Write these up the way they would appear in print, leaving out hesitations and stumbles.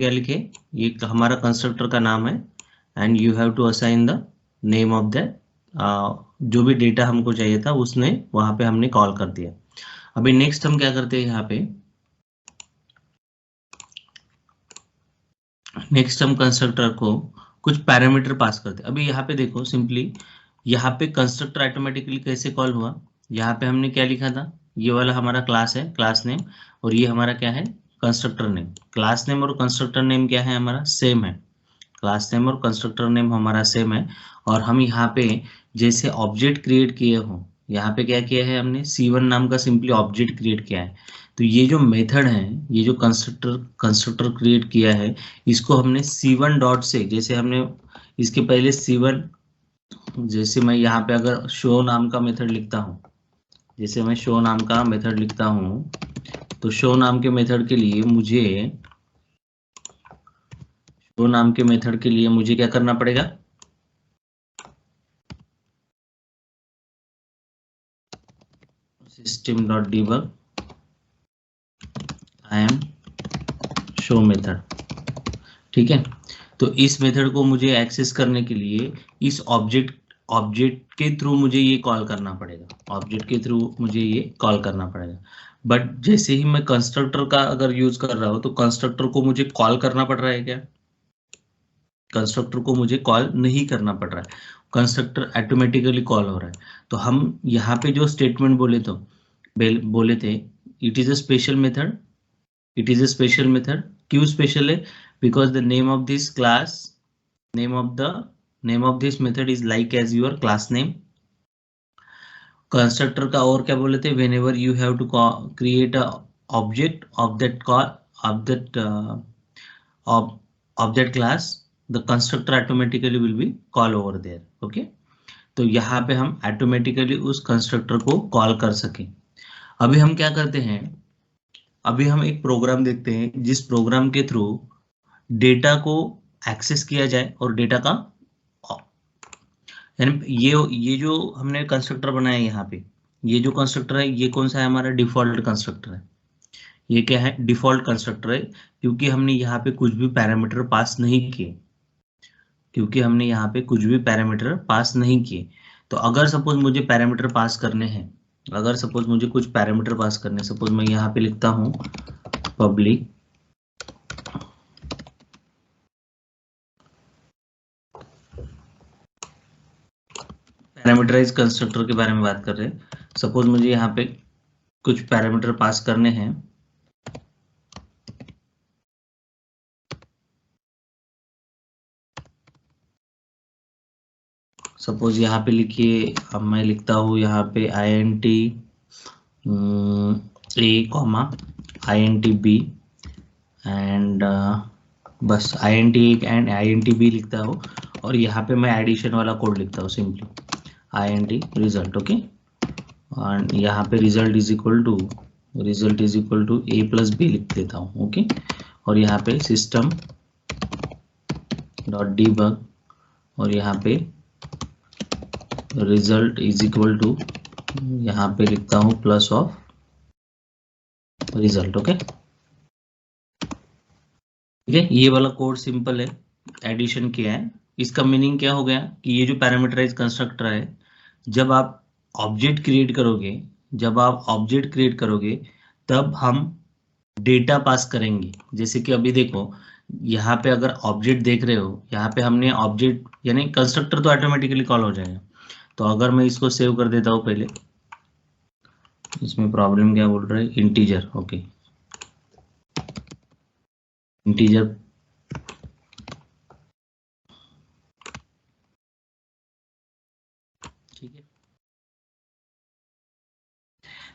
क्या लिखे, ये हमारा कंस्ट्रक्टर का नाम है and you have to assign the name of that, जो भी डेटा हमको चाहिए था उसने वहां पे हमने कॉल कर दिया। अभी नेक्स्ट हम क्या करते हैं, यहाँ पे नेक्स्ट हम कंस्ट्रक्टर को कुछ पैरामीटर पास करते हैं। अभी यहाँ पे देखो सिंपली, यहाँ पे कंस्ट्रक्टर ऑटोमेटिकली कैसे कॉल हुआ, यहाँ पे हमने क्या लिखा था, ये वाला हमारा क्लास है, क्लास नेम, और ये हमारा क्या है, कंस्ट्रक्टर नेम। क्लास नेम और कंस्ट्रक्टर नेम क्या है, हमारा सेम है, क्लास नेम और कंस्ट्रक्टर नेम हमारा सेम है। और हम यहाँ पे जैसे ऑब्जेक्ट क्रिएट किए हो, यहाँ पे क्या किया है हमने, C1 नाम का सिंपली ऑब्जेक्ट क्रिएट किया है। तो ये जो मेथड है, ये जो कंस्ट्रक्टर क्रिएट किया है, इसको हमने C1 डॉट से, जैसे हमने इसके पहले C1, जैसे मैं यहाँ पे अगर शो नाम का मेथड लिखता हूँ, जैसे मैं शो नाम का मेथड लिखता हूँ, तो शो नाम के मेथड के लिए मुझे क्या करना पड़ेगा, system.debug I am show method, ठीक है। तो इस मेथड को मुझे एक्सेस करने के लिए इस ऑब्जेक्ट के थ्रू मुझे ये कॉल करना पड़ेगा, बट जैसे ही मैं कंस्ट्रक्टर का अगर यूज कर रहा हूँ तो कंस्ट्रक्टर को मुझे कॉल करना पड़ रहा है क्या, कंस्ट्रक्टर को मुझे कॉल नहीं करना पड़ रहा है, कंस्ट्रक्टर ऑटोमेटिकली कॉल हो रहा है। तो हम यहाँ पे जो स्टेटमेंट बोले थे it is a special method, क्यों स्पेशल है, because the name of this class, name of this method is like as your class name. Constructor का और क्या बोले थे, whenever you have to create a object of that class, the constructor automatically will be call over there, okay. तो यहाँ पे हम automatically उस कंस्ट्रक्टर को कॉल कर सकें। अभी हम क्या करते हैं, अभी हम एक प्रोग्राम देखते हैं जिस प्रोग्राम के थ्रू डेटा को एक्सेस किया जाए और डेटा का, यानी ये जो हमने कंस्ट्रक्टर बनाया है यहाँ पे, ये जो कंस्ट्रक्टर है ये कौन सा है, हमारा डिफॉल्ट कंस्ट्रक्टर है। ये क्या है, डिफॉल्ट कंस्ट्रक्टर है, क्योंकि हमने यहाँ पे कुछ भी पैरामीटर पास नहीं किए, तो अगर सपोज मुझे पैरामीटर पास करने हैं, सपोज मैं यहाँ पे लिखता हूँ पब्लिक पैरामीटराइज कंस्ट्रक्टर के बारे में बात कर रहे हैं। सपोज मुझे यहाँ पे कुछ पैरामीटर पास करने हैं, सपोज यहाँ पे लिखिए, अब मैं लिखता हूँ यहाँ पे int a, int b and बस int a and int b लिखता हूँ, और यहाँ पे मैं एडिशन वाला कोड लिखता हूँ सिंपली int रिजल्ट, ओके। और यहाँ पे result is equal to a plus b लिख देता हूँ, ओके। और यहाँ पे सिस्टम डॉट डीबग, और यहाँ पे रिजल्ट इज इक्वल टू, यहाँ पे लिखता हूँ प्लस ऑफ रिजल्ट, ओके। ठीक है, ये वाला कोड सिंपल है, एडिशन किया है। इसका मीनिंग क्या हो गया कि ये जो पैरामीटराइज कंस्ट्रक्टर है, जब आप ऑब्जेक्ट क्रिएट करोगे तब हम डेटा पास करेंगे। जैसे कि अभी देखो यहाँ पे अगर ऑब्जेक्ट देख रहे हो, यहाँ पे हमने ऑब्जेक्ट यानी कंस्ट्रक्टर तो ऑटोमेटिकली कॉल हो जाएगा। तो अगर मैं इसको सेव कर देता हूँ पहले, इसमें प्रॉब्लम क्या बोल रहा है, इंटीजर, ओके, इंटीजर, ठीक है।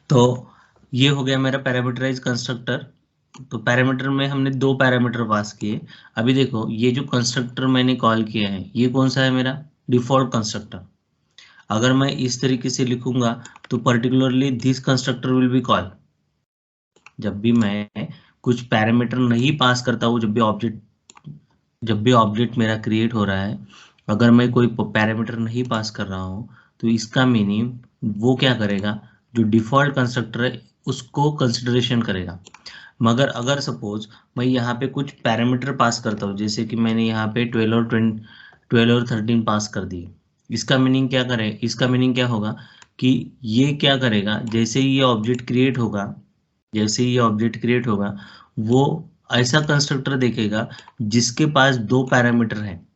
तो ये हो गया मेरा पैरामीटराइज कंस्ट्रक्टर। तो पैरामीटर में हमने 2 पैरामीटर पास किए। अभी देखो ये जो कंस्ट्रक्टर मैंने कॉल किया है ये कौन सा है, मेरा डिफॉल्ट कंस्ट्रक्टर। अगर मैं इस तरीके से लिखूंगा तो particularly this constructor will be call. जब भी मैं कुछ पैरामीटर नहीं पास करता हूँ, जब भी ऑब्जेक्ट मेरा क्रिएट हो रहा है, अगर मैं कोई पैरामीटर नहीं पास कर रहा हूँ, तो इसका मीनिंग वो क्या करेगा, जो डिफॉल्ट कंस्ट्रक्टर है उसको कंसिडरेशन करेगा। मगर अगर सपोज मैं यहाँ पे कुछ पैरामीटर पास करता हूँ, जैसे कि मैंने यहाँ पे 12 और 13 पास कर दिए, इसका मीनिंग क्या करे, इसका मीनिंग क्या होगा कि ये क्या करेगा, जैसे ही ये ऑब्जेक्ट क्रिएट होगा, जैसे ही ये ऑब्जेक्ट क्रिएट होगा, वो ऐसा कंस्ट्रक्टर देखेगा जिसके पास दो पैरामीटर है,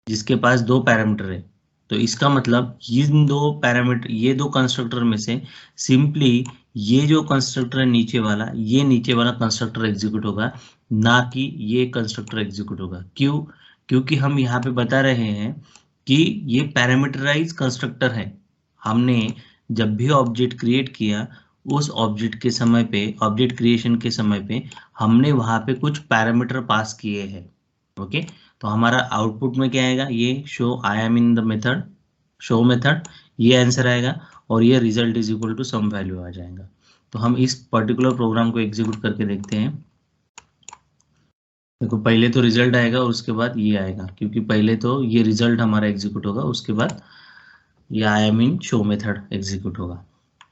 जिसके पास दो पैरामीटर है। तो इसका मतलब इन दो पैरामीटर, ये दो कंस्ट्रक्टर में से सिंपली ये जो कंस्ट्रक्टर है नीचे वाला, ये नीचे वाला कंस्ट्रक्टर एग्जीक्यूट होगा, ना कि ये कंस्ट्रक्टर एग्जीक्यूट होगा। क्यों? क्योंकि हम यहाँ पे बता रहे हैं कि ये पैरामीटराइज कंस्ट्रक्टर है। हमने जब भी ऑब्जेक्ट क्रिएट किया, उस ऑब्जेक्ट के समय पे, ऑब्जेक्ट क्रिएशन के समय पे हमने वहां पे कुछ पैरामीटर पास किए हैं। ओके, तो हमारा आउटपुट में क्या आएगा, ये show I am in the method, show method, ये आंसर आएगा, और ये result is equal to some value आ जाएगा। तो हम इस पर्टिकुलर प्रोग्राम को एग्जीक्यूट करके देखते हैं। देखो, पहले तो रिजल्ट आएगा और उसके बाद ये आएगा, क्योंकि पहले तो ये रिजल्ट हमारा एग्जीक्यूट होगा, उसके बाद ये आई am in show method execute होगा।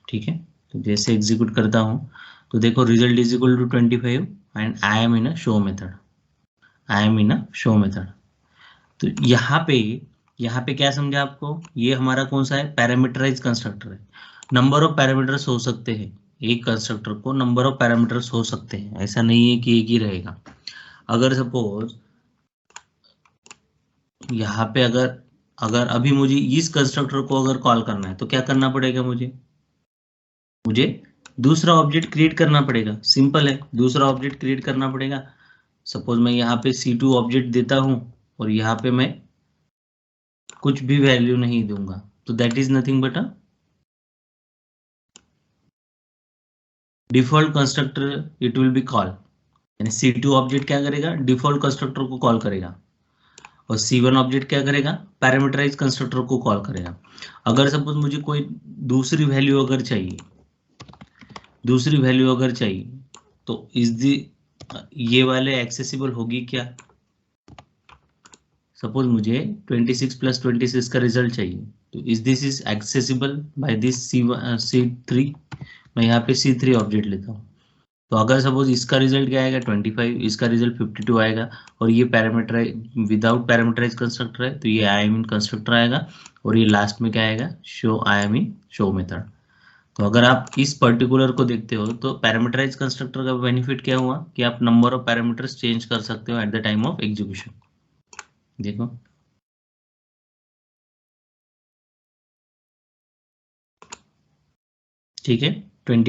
ठीक है, तो जैसे एग्जीक्यूट करता हूँ तो देखो result is equal to 25 and I am in a show method, I am in a show method. तो यहाँ पे क्या समझा आपको, ये हमारा कौन सा है, पैरामीटराइज कंस्ट्रक्टर है। नंबर ऑफ पैरामीटर्स हो सकते हैं, एक कंस्ट्रक्टर को नंबर ऑफ पैरामीटर्स हो सकते हैं, ऐसा नहीं है कि एक ही रहेगा। अगर सपोज यहाँ पे अगर अगर अभी मुझे इस कंस्ट्रक्टर को अगर कॉल करना है तो क्या करना पड़ेगा, मुझे दूसरा ऑब्जेक्ट क्रिएट करना पड़ेगा। सिंपल है, दूसरा ऑब्जेक्ट क्रिएट करना पड़ेगा। सपोज मैं यहाँ पे C2 ऑब्जेक्ट देता हूँ और यहाँ पे मैं कुछ भी वैल्यू नहीं दूंगा, तो that is nothing but a default constructor, it will be call. यानी C2 ऑब्जेक्ट क्या करेगा, डिफॉल्ट कंस्ट्रक्टर को कॉल करेगा, और C1 ऑब्जेक्ट क्या करेगा, पैरामीटराइज कंस्ट्रक्टर को कॉल करेगा। अगर सपोज मुझे कोई दूसरी वैल्यू अगर चाहिए, दूसरी वैल्यू अगर चाहिए, तो इस दी ये वाले एक्सेसिबल होगी क्या? सपोज मुझे 26 + 26 का रिजल्ट चाहिए, तो is this is accessible by this C3? मैं यहाँ पे C3 ऑब्जेक्ट लेता हूँ, तो अगर सपोज इसका रिजल्ट क्या आएगा 25, इसका रिजल्ट 52 आएगा, और ये पैरामीटर विदाउट पैरामीटराइज कंस्ट्रक्टर है, तो ये आई एम इन कंस्ट्रक्टर आएगा, और ये लास्ट में क्या आएगा, show I am in show method. तो अगर आप इस पर्टिकुलर को देखते हो तो पैरामीटराइज कंस्ट्रक्टर का बेनिफिट क्या हुआ कि आप नंबर ऑफ पैरामीटर्स चेंज कर सकते हो at the time of execution. देखो, ठीक है, 20